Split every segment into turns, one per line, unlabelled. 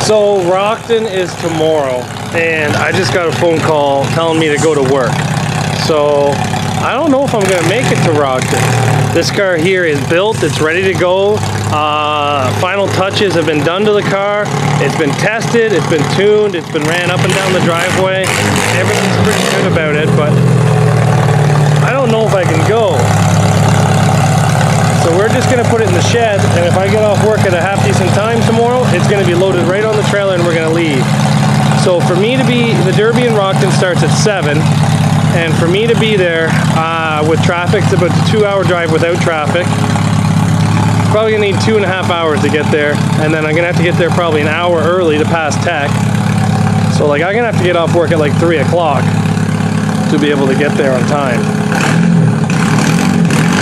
So Rockton is tomorrow, and I just got a phone call telling me to go to work. So I don't know if I'm gonna make it to Rockton. This car here is built, it's ready to go. Final touches have been done to the car. It's been tested, it's been tuned, it's been ran up and down the driveway. Everything's pretty good about it, but I don't know if I can go. So we're just gonna put it in the shed, and if I get off work at a half decent time tomorrow, it's gonna be loaded right on the trailer and we're gonna leave. So for me to be, the Derby in Rockton starts at 7, and for me to be there with traffic, it's about a 2-hour drive without traffic. Probably gonna need 2.5 hours to get there, and then I'm gonna have to get there probably an hour early to pass tech. So like I'm gonna have to get off work at like 3 o'clock to be able to get there on time.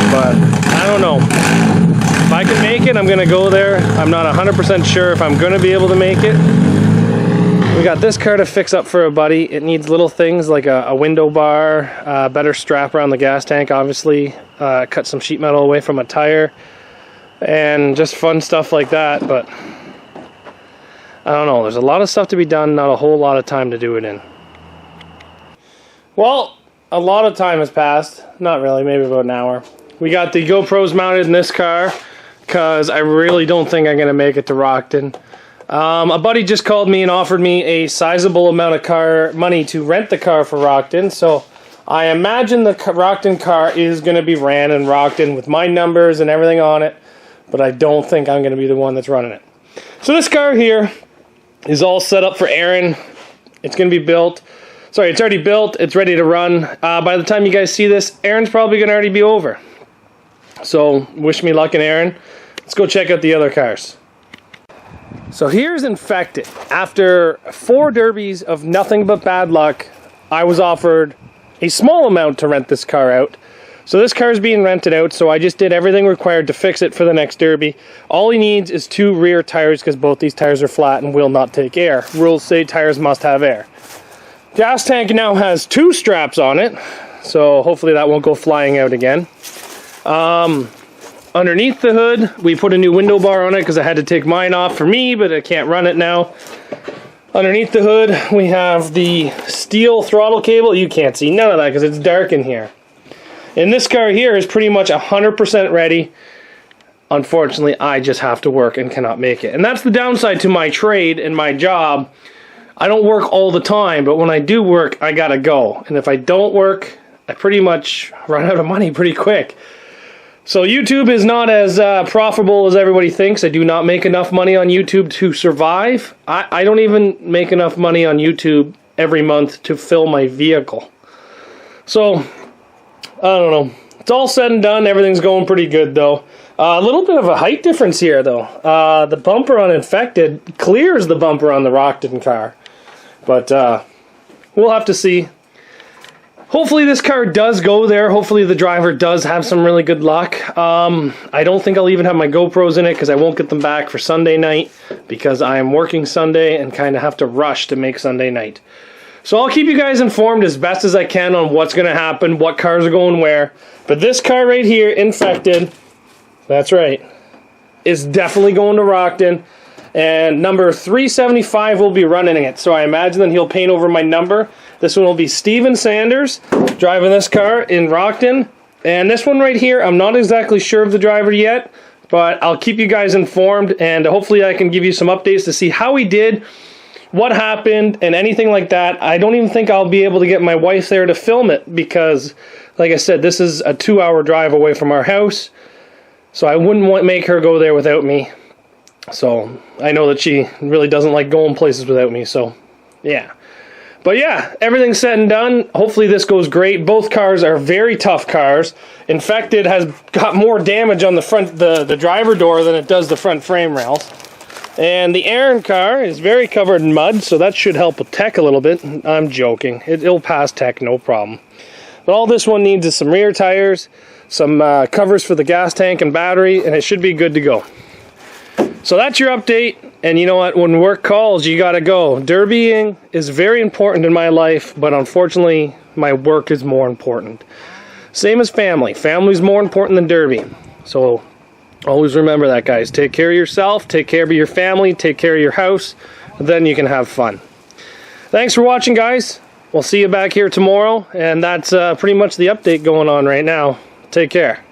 But I don't know. If I can make it, I'm gonna go there. I'm not 100% sure if I'm gonna be able to make it. We got this car to fix up for a buddy. It needs little things like a window bar, better strap around the gas tank, obviously, cut some sheet metal away from a tire, and just fun stuff like that. But I don't know, there's a lot of stuff to be done, not a whole lot of time to do it in. Well, a lot of time has passed. Not really, maybe about an hour. We got the GoPros mounted in this car because I really don't think I'm gonna make it to Rockton. A buddy just called me and offered me a sizable amount of money to rent the car for Rockton, so I imagine the Rockton car is going to be ran in Rockton with my numbers and everything on it, but I don't think I'm going to be the one that's running it. So this car here is all set up for Aaron. It's going to be built. Sorry, it's already built. It's ready to run. By the time you guys see this, Aaron's probably going to already be over. So wish me luck in Aaron. Let's go check out the other cars. So here's Infected. After 4 derbies of nothing but bad luck, I was offered a small amount to rent this car out. So this car is being rented out, so I just did everything required to fix it for the next derby. All he needs is 2 rear tires because both these tires are flat and will not take air. Rules say tires must have air. Gas tank now has 2 straps on it, so hopefully that won't go flying out again. Underneath the hood, we put a new window bar on it because I had to take mine off for me, but I can't run it now. Underneath the hood, we have the steel throttle cable. You can't see none of that because it's dark in here. And this car here is pretty much 100% ready. Unfortunately, I just have to work and cannot make it. And that's the downside to my trade and my job. I don't work all the time, but when I do work, I gotta go. And if I don't work, I pretty much run out of money pretty quick. So YouTube is not as profitable as everybody thinks. I do not make enough money on YouTube to survive. I don't even make enough money on YouTube every month to fill my vehicle. So, I don't know. It's all said and done. Everything's going pretty good though. A little bit of a height difference here though. The bumper on Infected clears the bumper on the Rockton car. But we'll have to see. Hopefully this car does go there. Hopefully the driver does have some really good luck. I don't think I'll even have my GoPros in it because I won't get them back for Sunday night because I am working Sunday and kind of have to rush to make Sunday night. So I'll keep you guys informed as best as I can on what's going to happen, what cars are going where. But this car right here, Infected, that's right, is definitely going to Rockton. And number 375 will be running it. So I imagine that he'll paint over my number. This one will be Steven Sanders driving this car in Rockton. And this one right here, I'm not exactly sure of the driver yet, but I'll keep you guys informed, and hopefully I can give you some updates to see how he did, what happened, and anything like that. I don't even think I'll be able to get my wife there to film it because, like I said, this is a 2-hour drive away from our house. So I wouldn't make her go there without me. So I know that she really doesn't like going places without me, so yeah. But yeah, everything's said and done. Hopefully this goes great. Both cars are very tough cars. Infected has got more damage on the front, the driver door than it does the front frame rails. And the Aaron car is very covered in mud, so that should help with tech a little bit. I'm joking. It'll pass tech, no problem. But all this one needs is some rear tires, some covers for the gas tank and battery, and it should be good to go. So that's your update, and you know what, when work calls, you gotta go. Derbying is very important in my life, but unfortunately, my work is more important. Same as family. Family's more important than derby. So always remember that, guys. Take care of yourself, take care of your family, take care of your house. then you can have fun. Thanks for watching, guys. We'll see you back here tomorrow, and that's pretty much the update going on right now. Take care.